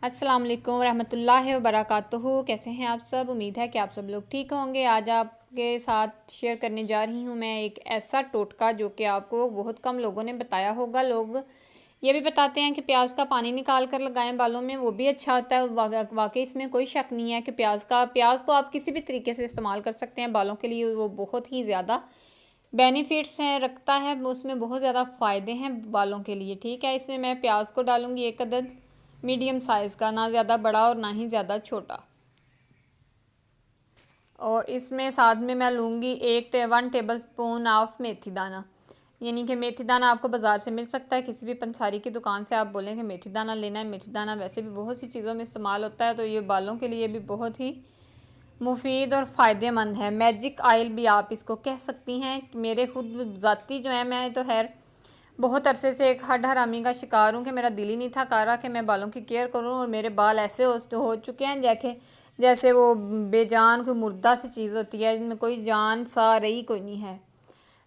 السلام علیکم ورحمۃ اللہ وبرکاتہ۔ کیسے ہیں آپ سب؟ امید ہے کہ آپ سب لوگ ٹھیک ہوں گے۔ آج آپ کے ساتھ شیئر کرنے جا رہی ہوں میں ایک ایسا ٹوٹکا جو کہ آپ کو بہت کم لوگوں نے بتایا ہوگا۔ لوگ یہ بھی بتاتے ہیں کہ پیاز کا پانی نکال کر لگائیں بالوں میں، وہ بھی اچھا ہوتا ہے۔ واقعی اس میں کوئی شک نہیں ہے کہ پیاز کو آپ کسی بھی طریقے سے استعمال کر سکتے ہیں بالوں کے لیے، وہ بہت ہی زیادہ بینیفٹس ہیں رکھتا ہے، اس میں بہت زیادہ فائدے ہیں بالوں کے لیے۔ ٹھیک ہے، اس میں میں پیاز کو ڈالوں گی 1 عدد میڈیم سائز کا، نہ زیادہ بڑا اور نہ ہی زیادہ چھوٹا۔ اور اس میں ساتھ میں لوں گی 1 ٹیبل سپون آف میتھی دانہ، یعنی کہ میتھی دانہ آپ کو بازار سے مل سکتا ہے، کسی بھی پنساری کی دکان سے آپ بولیں کہ میتھی دانہ لینا ہے۔ میتھی دانہ ویسے بھی بہت سی چیزوں میں استعمال ہوتا ہے، تو یہ بالوں کے لیے بھی بہت ہی مفید اور فائدہ مند ہے۔ میجک آئل بھی آپ اس کو کہہ سکتی ہیں۔ میرے خود ذاتی جو ہے، میں تو خیر بہت عرصے سے ایک ہڈ حرامی کا شکار ہوں کہ میرا دل ہی نہیں تھا کارا کہ میں بالوں کی کیئر کروں، اور میرے بال ایسے ہو چکے ہیں جیسے وہ بے جان کوئی مردہ سی چیز ہوتی ہے، جن میں کوئی جان سا رہی کوئی نہیں ہے۔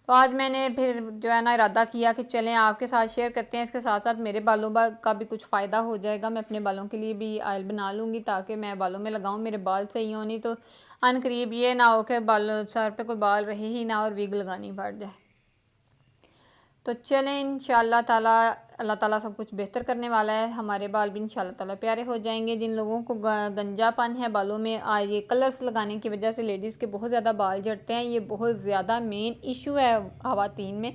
تو آج میں نے پھر جو ہے نا ارادہ کیا کہ چلیں آپ کے ساتھ شیئر کرتے ہیں، اس کے ساتھ ساتھ میرے بالوں کا بھی کچھ فائدہ ہو جائے گا۔ میں اپنے بالوں کے لیے بھی آئل بنا لوں گی تاکہ میں بالوں میں لگاؤں، میرے بال صحیح ہونی، تو ان قریب یہ نہ ہو کہ سر پہ کوئی بال رہے ہی نہ اور ویگ لگانی پڑ جائے۔ تو چلیں انشاءاللہ تعالیٰ اللہ تعالیٰ سب کچھ بہتر کرنے والا ہے، ہمارے بال بھی انشاءاللہ تعالیٰ پیارے ہو جائیں گے۔ جن لوگوں کو گنجا پن ہے بالوں میں، یہ کلرز لگانے کی وجہ سے لیڈیز کے بہت زیادہ بال جھڑتے ہیں، یہ بہت زیادہ مین ایشو ہے خواتین میں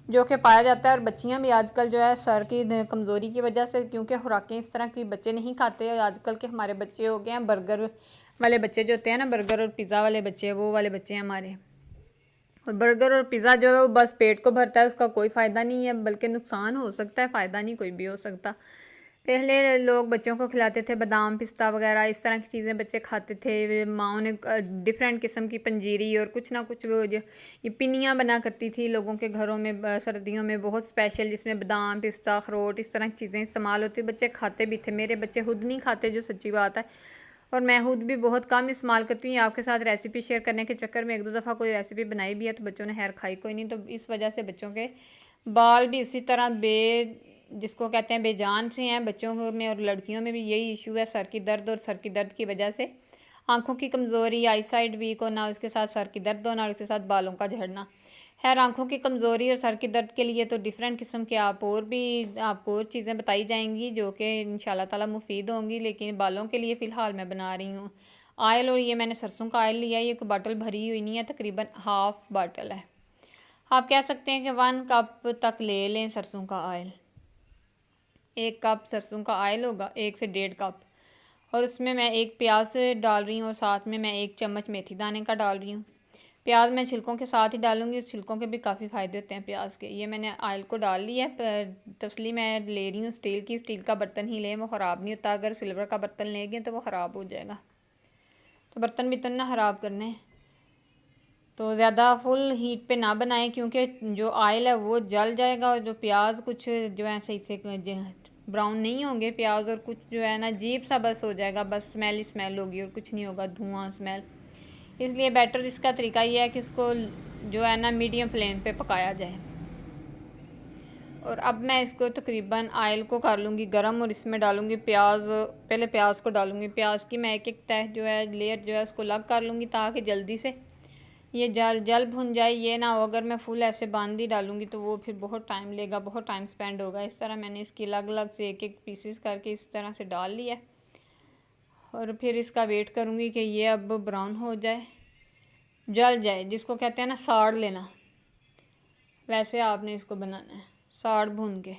جو کہ پایا جاتا ہے۔ اور بچیاں بھی آج کل جو ہے سر کی کمزوری کی وجہ سے، کیونکہ خوراکیں اس طرح کی بچے نہیں کھاتے، آج کل کے ہمارے بچے ہو گئے ہیں برگر والے بچے جو ہوتے ہیں نا، برگر اور پیزا والے بچے، وہ والے بچے ہیں ہمارے۔ اور برگر اور پیزا جو ہے وہ بس پیٹ کو بھرتا ہے، اس کا کوئی فائدہ نہیں ہے، بلکہ نقصان ہو سکتا ہے، فائدہ نہیں کوئی بھی ہو سکتا۔ پہلے لوگ بچوں کو کھلاتے تھے بادام پستہ وغیرہ، اس طرح کی چیزیں بچے کھاتے تھے، ماؤں نے ڈیفرنٹ قسم کی پنجیری اور کچھ نہ کچھ وہ یہ پنیاں بنا کرتی تھی لوگوں کے گھروں میں سردیوں میں، بہت اسپیشل، جس میں بادام پستہ اخروٹ اس طرح کی چیزیں استعمال ہوتی، بچے کھاتے بھی تھے۔ میرے بچے خود نہیں کھاتے، جو سچی بات ہے، اور میں خود بھی بہت کم استعمال کرتی ہوں۔ آپ کے ساتھ ریسیپی شیئر کرنے کے چکر میں 1-2 دفعہ کوئی ریسیپی بنائی بھی ہے تو بچوں نے خیر کھائی کوئی نہیں، تو اس وجہ سے بچوں کے بال بھی اسی طرح جس کو کہتے ہیں بے جان سے ہیں بچوں میں، اور لڑکیوں میں بھی یہی ایشو ہے، سر کی درد، اور سر کی درد کی وجہ سے آنکھوں کی کمزوری، آئی سائٹ ویک ہونا، اس کے ساتھ سر کی درد ہونا، اور اس کے ساتھ بالوں کا جھڑنا۔ خیر آنکھوں کی کمزوری اور سر کی درد کے لیے تو ڈیفرنٹ قسم کے آپ کو اور چیزیں بتائی جائیں گی جو کہ انشاءاللہ تعالیٰ مفید ہوں گی، لیکن بالوں کے لیے فی الحال میں بنا رہی ہوں آئل، اور یہ میں نے سرسوں کا آئل لیا ہے، یہ کوئی باٹل بھری ہوئی نہیں ہے، تقریباً ہاف باٹل ہے۔ آپ کہہ سکتے ہیں کہ 1 کپ تک لے لیں سرسوں کا آئل، 1 کپ سرسوں کا آئل ہوگا، 1 سے 1.5 کپ، اور اس میں 1 پیاز ڈال رہی ہوں، اور ساتھ میں 1 چمچ میتھی دانے کا ڈال رہی ہوں۔ پیاز میں چھلکوں کے ساتھ ہی ڈالوں گی، اس چھلکوں کے بھی کافی فائدے ہوتے ہیں پیاز کے۔ یہ میں نے آئل کو ڈال لیا ہے، تسلی میں لے رہی ہوں اسٹیل کا برتن ہی لیں، وہ خراب نہیں ہوتا، اگر سلور کا برتن لیں گے تو وہ خراب ہو جائے گا، تو برتن بھی تو نہ خراب کرنے، تو زیادہ فل ہیٹ پہ نہ بنائیں، کیونکہ جو آئل ہے وہ جل جائے گا، اور جو پیاز کچھ جو ہے صحیح سے براؤن نہیں ہوں گے پیاز، اور کچھ جو ہے نا عجیب سا بس ہو جائے گا، بس اسمیل ہی اسمیل ہوگی اور کچھ نہیں ہوگا، دھواں اسمیل۔ اس لیے بیٹر اس کا طریقہ یہ ہے کہ اس کو جو ہے نا میڈیم فلیم پہ پکایا جائے۔ اور اب میں اس کو تقریباً آئل کو کر لوں گی گرم، اور اس میں ڈالوں گی پیاز، پہلے پیاز کو ڈالوں گی، پیاز کی میں ایک تہہ جو ہے لیئر جو ہے اس کو الگ کر لوں گی تاکہ جلدی سے یہ جل بھن جائے، یہ نہ ہو اگر میں فل ایسے باندھی ڈالوں گی تو وہ پھر بہت ٹائم لے گا، بہت ٹائم سپینڈ ہوگا۔ اس طرح میں نے اس کی الگ الگ سے ایک پیسز کر کے اس طرح سے ڈال لیا، اور پھر اس کا ویٹ کروں گی کہ یہ اب براؤن ہو جائے، جل جائے، جس کو کہتے ہیں نا ساڑ لینا، ویسے آپ نے اس کو بنانا ہے، ساڑ بھن کے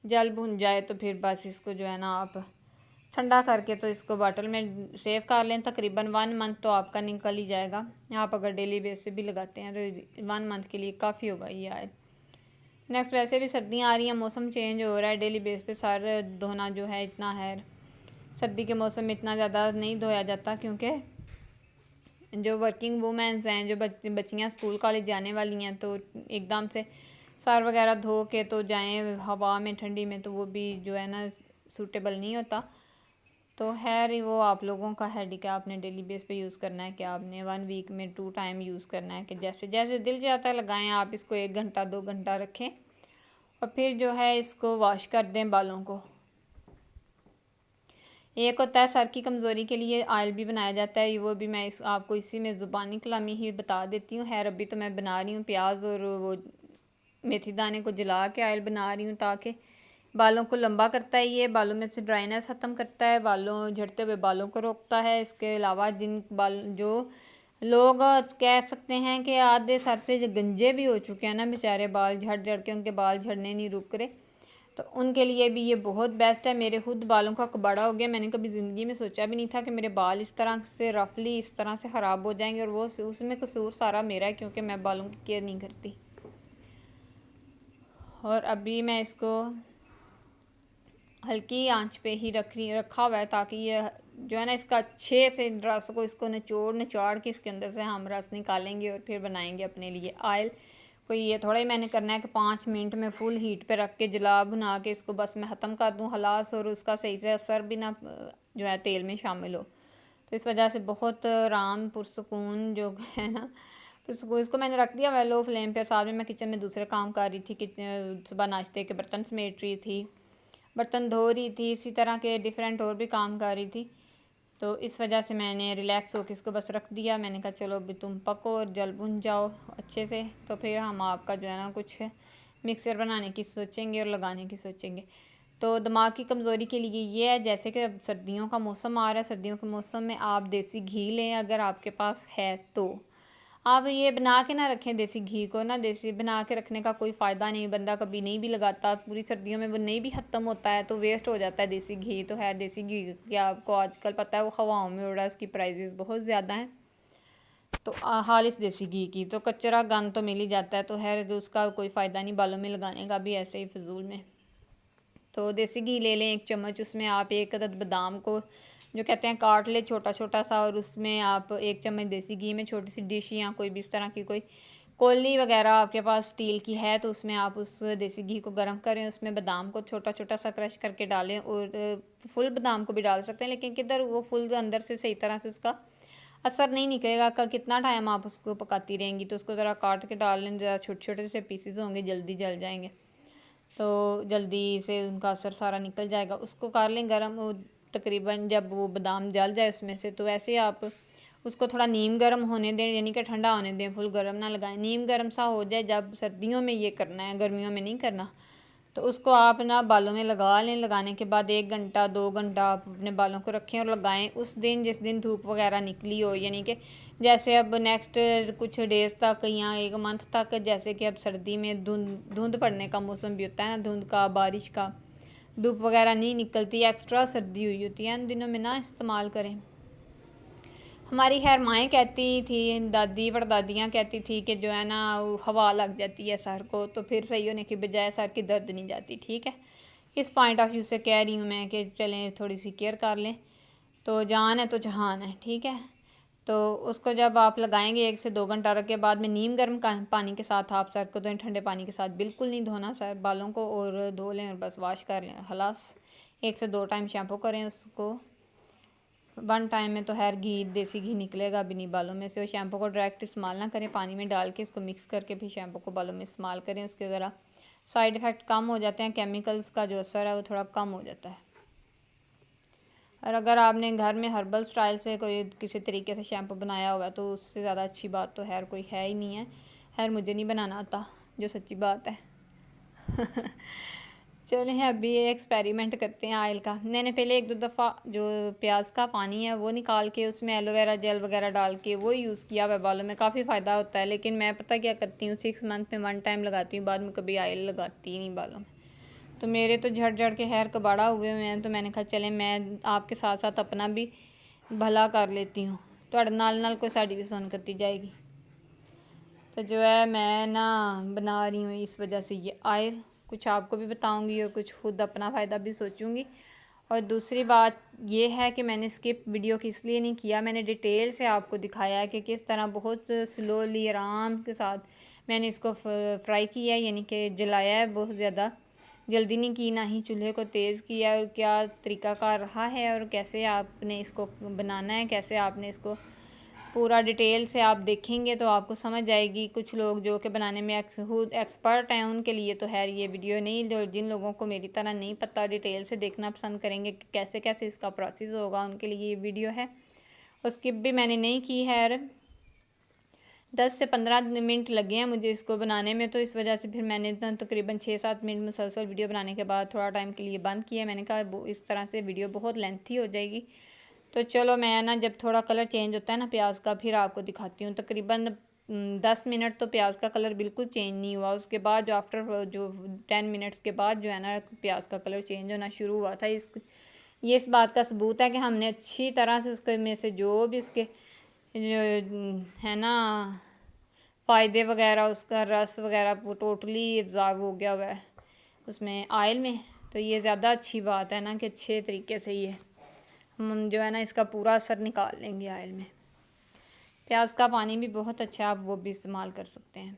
جل بھن جائے تو پھر بس اس کو جو ہے نا آپ ٹھنڈا کر کے تو اس کو باٹل میں سیو کر لیں، تقریباً 1 منتھ تو آپ کا نکل ہی جائے گا۔ آپ اگر ڈیلی بیس پہ بھی لگاتے ہیں تو 1 منتھ کے لیے کافی ہوگا یہ آئل۔ نیکسٹ ویسے بھی سردیاں آ رہی ہیں، موسم چینج ہو رہا ہے، ڈیلی بیس پہ سر دھونا جو ہے اتنا ہے، سردی کے موسم میں اتنا زیادہ نہیں دھویا جاتا، کیونکہ جو ورکنگ وومنز ہیں، جو بچیاں اسکول کالج جانے والی ہیں، تو ایک دم سے سر وغیرہ دھو کے تو جائیں ہوا میں ٹھنڈی میں، تو وہ بھی جو ہے نا سوٹیبل نہیں ہوتا، تو خیر وہ آپ لوگوں کا ہے کہ آپ نے ڈیلی بیس پہ یوز کرنا ہے، کہ آپ نے 1 ویک میں 2 ٹائم یوز کرنا ہے، کہ جیسے دل چاہتا ہے لگائیں، آپ اس کو 1 گھنٹہ 2 گھنٹہ رکھیں، اور پھر جو ہے اس کو واش کر دیں بالوں کو۔ ایک ہوتا ہے سر کی کمزوری کے لیے آئل بھی بنایا جاتا ہے، وہ بھی میں آپ کو اسی میں زبانی کلامی ہی بتا دیتی ہوں. خیر ابھی تو میں بنا رہی ہوں پیاز اور وہ میتھی دانے کو جلا کے آئل بنا رہی ہوں، تاکہ بالوں کو لمبا کرتا ہے، یہ بالوں میں سے ڈرائنیس ختم کرتا ہے، بالوں جھڑتے ہوئے بالوں کو روکتا ہے. اس کے علاوہ جو لوگ کہہ سکتے ہیں کہ آدھے سر سے گنجے بھی ہو چکے ہیں نا بیچارے، بال جھڑ جھڑ کے ان کے بال جھڑنے نہیں رک رہے، تو ان کے لیے بھی یہ بہت بیسٹ ہے. میرے خود بالوں کا کباڑا ہو گیا، میں نے کبھی زندگی میں سوچا بھی نہیں تھا کہ میرے بال اس طرح سے رفلی اس طرح سے خراب ہو جائیں گے، اور وہ اس میں قصور سارا میرا ہے کیونکہ میں بالوں کی کیئر نہیں کرتی. اور ابھی میں اس کو ہلکی آنچ پہ ہی رکھا ہوا ہے، تاکہ یہ جو ہے نا اس کا اچھے سے رس کو اس کو نچوڑ کے اس کے اندر سے ہم رس نکالیں گے اور پھر بنائیں گے اپنے لیے آئل. کوئی یہ تھوڑا ہی میں نے کرنا ہے کہ 5 منٹ میں فل ہیٹ پہ رکھ کے جلا بنا کے اس کو بس میں ختم کر دوں خلاص، اور اس کا صحیح سے اثر بھی نہ جو ہے تیل میں شامل ہو. تو اس وجہ سے بہت آرام پرسکون جو ہے نا پرسکون. اس کو میں نے رکھ دیا لو فلیم پہ. ساتھ میں کچن میں دوسرے کام کر رہی تھی، صبح ناشتے کے برتن سمیٹ رہی تھی، برتن دھو رہی تھی، اسی طرح کے ڈیفرنٹ اور بھی کام کر رہی تھی. تو اس وجہ سے میں نے ریلیکس ہو کے اس کو بس رکھ دیا. میں نے کہا چلو ابھی تم پکو اور جل بھن جاؤ اچھے سے، تو پھر ہم آپ کا جو ہے نا کچھ مکسر بنانے کی سوچیں گے اور لگانے کی سوچیں گے. تو دماغ کی کمزوری کے لیے یہ ہے، جیسے کہ اب سردیوں کا موسم آ رہا ہے، سردیوں کے موسم میں آپ دیسی گھی لیں اگر آپ کے پاس ہے تو. آپ یہ بنا کے نہ رکھیں دیسی گھی کو، نہ دیسی بنا کے رکھنے کا کوئی فائدہ نہیں، بندہ کبھی نہیں بھی لگاتا، پوری سردیوں میں وہ نہیں بھی ختم ہوتا ہے تو ویسٹ ہو جاتا ہے دیسی گھی. تو ہے دیسی گھی کیا آپ کو آج کل پتہ ہے وہ خواہوں میں اڑ رہا ہے، اس کی پرائزز بہت زیادہ ہیں. تو خالص دیسی گھی کی تو کچرا گند تو مل ہی جاتا ہے، تو ہے اس کا کوئی فائدہ نہیں بالوں میں لگانے کا بھی ایسے ہی فضول میں. تو دیسی گھی لے لیں 1 چمچ، اس میں آپ 1 عدد بادام کو جو کہتے ہیں کاٹ لے چھوٹا چھوٹا سا، اور اس میں آپ 1 چمچ دیسی گھی میں چھوٹی سی ڈش یا کوئی بھی اس طرح کی کوئی کولی وغیرہ آپ کے پاس اسٹیل کی ہے تو اس میں آپ اس دیسی گھی کو گرم کریں، اس میں بادام کو چھوٹا چھوٹا سا کرش کر کے ڈالیں، اور فل بادام کو بھی ڈال سکتے ہیں، لیکن کدھر وہ فل اندر سے صحیح طرح سے اس کا اثر نہیں نکلے گا. کتنا ٹائم آپ اس کو پکاتی رہیں گی، تو اس کو ذرا کاٹ کے ڈال لیں، ذرا چھوٹے چھوٹے سے پیسز ہوں گے جلدی جل جائیں گے، تو جلدی سے ان کا اثر سارا نکل جائے گا. اس کو کر لیں گرم، تقریباً جب وہ بادام جل جائے اس میں سے، تو ایسے آپ اس کو تھوڑا نیم گرم ہونے دیں، یعنی کہ ٹھنڈا ہونے دیں، فل گرم نہ لگائیں، نیم گرم سا ہو جائے. جب سردیوں میں یہ کرنا ہے، گرمیوں میں نہیں کرنا. تو اس کو آپ نا بالوں میں لگا لیں، لگانے کے بعد 1 گھنٹہ 2 گھنٹہ آپ اپنے بالوں کو رکھیں اور لگائیں. اس دن جس دن دھوپ وغیرہ نکلی ہو، یعنی کہ جیسے اب نیکسٹ کچھ ڈیز تک یا 1 منتھ تک، جیسے کہ اب سردی میں دھند پڑنے کا موسم بھی ہوتا ہے نا، دھند کا، بارش کا، دھوپ وغیرہ نہیں نکلتی، ایکسٹرا سردی ہوئی ہوتی ہے، ان دنوں میں نہ استعمال کریں. ہماری خیر مائیں کہتی تھی، دادی پردادیاں کہتی تھی کہ جو ہے نا ہوا لگ جاتی ہے سر کو تو پھر صحیح ہونے کی بجائے سر کی درد نہیں جاتی. ٹھیک ہے، اس پوائنٹ آف ویو سے کہہ رہی ہوں میں کہ چلیں تھوڑی سی کیئر کر لیں، تو جان ہے تو جہان ہے. ٹھیک ہے، تو اس کو جب آپ لگائیں گے 1 سے 2 گھنٹہ رکھ کے بعد میں نیم گرم پانی کے ساتھ آپ سر کو دھوئیں، ٹھنڈے پانی کے ساتھ بالکل نہیں دھونا سر بالوں کو، اور دھو لیں اور بس واش کر لیں خلاص. 1 سے 2 ٹائم شیمپو کریں اس کو. 1 ٹائم میں تو گھی دیسی گھی نکلے گا بھی نہیں بالوں میں سے. اور شیمپو کو ڈائریکٹ استعمال نہ کریں، پانی میں ڈال کے اس کو مکس کر کے پھر شیمپو کو بالوں میں استعمال کریں. اس کے ذرا سائیڈ ایفیکٹ کم ہو جاتے ہیں، کیمیکلز کا جو اثر ہے وہ تھوڑا کم ہو جاتا ہے. اور اگر آپ نے گھر میں ہربل سٹائل سے کوئی کسی طریقے سے شیمپو بنایا ہوا تو اس سے زیادہ اچھی بات تو کوئی ہے ہی نہیں ہے. مجھے نہیں بنانا آتا، جو سچی بات ہے. چلیں ابھی یہ ایکسپیریمنٹ کرتے ہیں آئل کا. میں نے پہلے 1-2 دفعہ جو پیاز کا پانی ہے وہ نکال کے اس میں ایلو ویرا جیل وغیرہ ڈال کے وہ یوز کیا ہوا بالوں میں، کافی فائدہ ہوتا ہے. لیکن میں پتہ کیا کرتی ہوں، 6 منتھ میں 1 ٹائم لگاتی ہوں، بعد میں کبھی آئل لگاتی ہی نہیں بالوں میں. تو میرے تو جھڑ جھڑ کے کباڑا ہوئے ہیں، تو میں نے کہا چلیں میں آپ کے ساتھ ساتھ اپنا بھی بھلا کر لیتی ہوں، تو نال کوئی ساڈی بھی سن کرتی جائے گی. تو جو ہے میں بنا رہی ہوں اس وجہ سے یہ آئل، کچھ آپ کو بھی بتاؤں گی اور کچھ خود اپنا فائدہ بھی سوچوں گی. اور دوسری بات یہ ہے کہ میں نے اسکپ ویڈیو کی اس لیے نہیں کیا، میں نے ڈیٹیل سے آپ کو دکھایا ہے کہ کس طرح بہت سلولی آرام کے ساتھ میں نے اس کو فرائی کیا ہے، یعنی کہ جلایا ہے. بہت زیادہ جلدی نہیں کی، نہ ہی چولہے کو تیز کیا. اور کیا طریقہ کار رہا ہے اور کیسے آپ نے اس کو بنانا ہے، کیسے آپ نے اس کو پورا ڈیٹیل سے آپ دیکھیں گے تو آپ کو سمجھ آئے گی. کچھ لوگ جو کہ بنانے میں خود ایکسپرٹ ہیں ان کے لیے تو خیر یہ ویڈیو نہیں، جو جن لوگوں کو میری طرح نہیں پتہ ڈیٹیل سے دیکھنا پسند کریں گے کہ کیسے کیسے اس کا پروسیس ہوگا، ان کے لیے یہ ویڈیو ہے. اسکپ بھی میں نے نہیں کی ہے. 10 سے 15 منٹ لگے ہیں مجھے اس کو بنانے میں، تو اس وجہ سے پھر میں نے تقریباً 6-7 منٹ مسلسل ویڈیو بنانے کے بعد تھوڑا ٹائم کے لیے بند کیا. میں نے کہا اس طرح سے ویڈیو بہت لینتھی ہو جائے گی. تو چلو میں نا جب تھوڑا کلر چینج ہوتا ہے نا پیاز کا پھر آپ کو دکھاتی ہوں. تقریباً 10 منٹ تو پیاز کا کلر بالکل چینج نہیں ہوا. اس کے بعد جو آفٹر جو 10 منٹس کے بعد جو ہے نا پیاز کا کلر چینج ہونا شروع ہوا تھا. یہ اس بات کا ثبوت ہے کہ ہم نے اچھی طرح سے اس کے میں سے جو بھی اس کے جو ہے نا فائدے وغیرہ، اس کا رس وغیرہ ٹوٹلی ابزارو ہو گیا ہوا ہے اس میں آئل میں. تو یہ زیادہ اچھی بات ہے نا کہ اچھے طریقے سے یہ ہم جو ہے نا اس کا پورا اثر نکال لیں گے آئل میں. پیاز کا پانی بھی بہت اچھا ہے، آپ وہ بھی استعمال کر سکتے ہیں.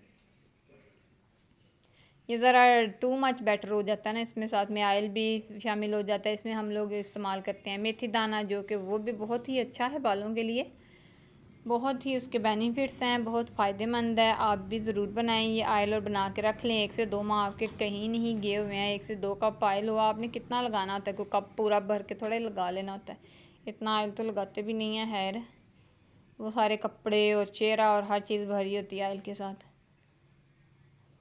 یہ ذرا ٹو مچ بیٹر ہو جاتا ہے نا، اس میں ساتھ میں آئل بھی شامل ہو جاتا ہے. اس میں ہم لوگ استعمال کرتے ہیں میتھی دانہ، جو کہ وہ بھی بہت ہی اچھا ہے بالوں کے لیے. بہت ہی اس کے بینیفٹس ہیں، بہت فائدہ مند ہے. آپ بھی ضرور بنائیں یہ آئل اور بنا کے رکھ لیں. 1 سے 2 ماہ آپ کے کہیں نہیں گئے ہوئے ہیں. 1 سے 2 کپ آئل ہوا، آپ نے کتنا لگانا ہوتا ہے؟ کوئی کپ پورا بھر کے تھوڑے لگا لینا ہوتا ہے، اتنا آئل تو لگاتے بھی نہیں ہیں. خیر وہ سارے کپڑے اور چہرہ اور ہر چیز بھری ہوتی ہے آئل کے ساتھ.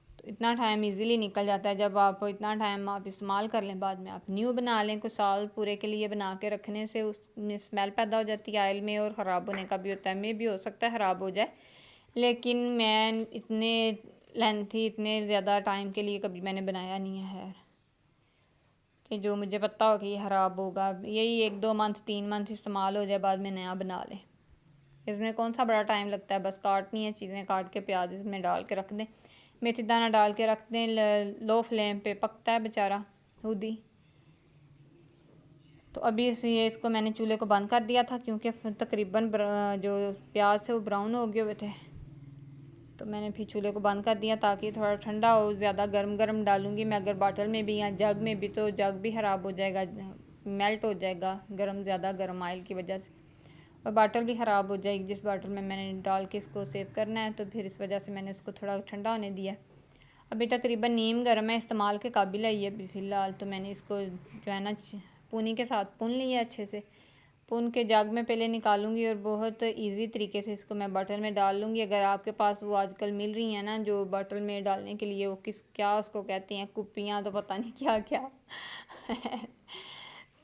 تو اتنا ٹائم ایزیلی نکل جاتا ہے. جب آپ اتنا ٹائم آپ استعمال کر لیں، بعد میں آپ نیو بنا لیں. کوئی سال پورے کے لیے بنا کے رکھنے سے اس میں اسمیل پیدا ہو جاتی ہے آئل میں، اور خراب ہونے کا بھی ہوتا ہے. میں بھی ہو سکتا ہے خراب ہو جائے، لیکن میں اتنے لینتھی اتنے زیادہ ٹائم کے لیے کبھی میں نے بنایا نہیں ہے. خیر کہ جو مجھے پتہ ہو کہ یہ خراب ہوگا، یہی 1-2 منتھ 3 منتھ استعمال ہو جائے، بعد میں نیا بنا لیں. اس میں کون سا بڑا ٹائم لگتا ہے، بس کاٹنی ہے چیزیں، کاٹ کے پیاز اس میں ڈال کے رکھ دیں، میتھی دانہ ڈال کے رکھ دیں. لو فلیم پہ پکتا ہے بیچارہ خود ہی. تو ابھی اس کو میں نے چولہے کو بند کر دیا تھا کیونکہ تقریباً جو پیاز سے وہ براؤن ہو گئے ہوئے تھے. تو میں نے پھر چولہے کو بند کر دیا تاکہ تھوڑا ٹھنڈا ہو. زیادہ گرم گرم ڈالوں گی میں اگر باٹل میں بھی یا جگ میں بھی تو جگ بھی خراب ہو جائے گا، میلٹ ہو جائے گا زیادہ گرم آئل کی وجہ سے، اور باٹل بھی خراب ہو جائے گی جس باٹل میں میں نے ڈال کے اس کو سیو کرنا ہے. تو پھر اس وجہ سے میں نے اس کو تھوڑا ٹھنڈا ہونے دیا. ابھی تقریباً نیم گرم ہے، استعمال کے قابل ہے یہ ابھی فی الحال. تو میں نے اس کو جو ہے نا پونی کے ساتھ پون لیا اچھے سے. پون کے جگ میں پہلے نکالوں گی اور بہت ایزی طریقے سے اس کو میں باٹل میں ڈال لوں گی. اگر آپ کے پاس وہ آج کل مل رہی ہیں نا جو باٹل میں ڈالنے کے لیے، وہ کیا اس کو کہتے ہیں، کپیاں تو پتہ نہیں کیا کیا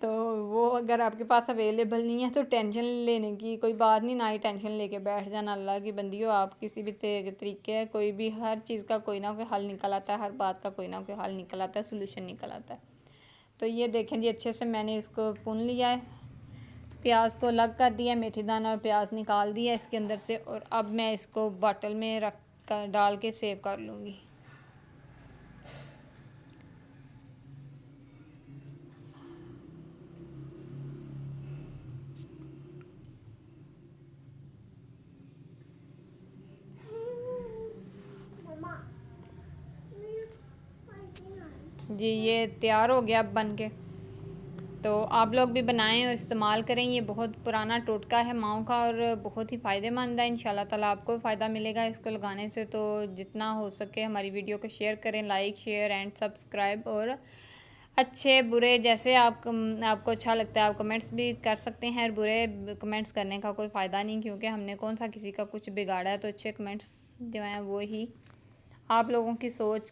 تو وہ اگر آپ کے پاس اویلیبل نہیں ہے تو ٹینشن لینے کی کوئی بات نہیں، نہ ہی ٹینشن لے کے بیٹھ جانا. اللہ کی بندی ہو آپ، کسی بھی طریقے کوئی بھی ہر چیز کا کوئی نہ کوئی حل نکل آتا ہے، ہر بات کا کوئی نہ کوئی حل نکل آتا ہے، سلوشن نکل آتا ہے. تو یہ دیکھیں جی اچھے سے میں نے اس کو بھون لیا ہے، پیاز کو الگ کر دیا، میتھی دانہ اور پیاز نکال دیا اس کے اندر سے. اور اب میں اس کو باٹل میں رکھ کر ڈال کے سیو کر لوں گی. جی یہ تیار ہو گیا اب بن کے. تو آپ لوگ بھی بنائیں اور استعمال کریں. یہ بہت پرانا ٹوٹکا ہے ماؤں کا اور بہت ہی فائدہ مند ہے. انشاءاللہ تعالیٰ آپ کو فائدہ ملے گا اس کو لگانے سے. تو جتنا ہو سکے ہماری ویڈیو کو شیئر کریں، لائک شیئر اینڈ سبسکرائب. اور اچھے برے جیسے آپ کو اچھا لگتا ہے آپ کمنٹس بھی کر سکتے ہیں. برے کمنٹس کرنے کا کوئی فائدہ نہیں، کیونکہ ہم نے کون سا کسی کا کچھ بگاڑا ہے. تو اچھے کمنٹس جو ہیں وہی آپ لوگوں کی سوچ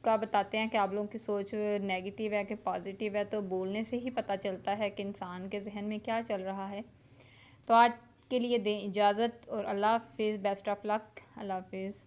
کا بتاتے ہیں کہ آپ لوگوں کی سوچ نیگیٹیو ہے کہ پازیٹیو ہے. تو بولنے سے ہی پتہ چلتا ہے کہ انسان کے ذہن میں کیا چل رہا ہے. تو آج کے لیے دیں اجازت اور اللہ حافظ. بیسٹ آف لک. اللہ حافظ.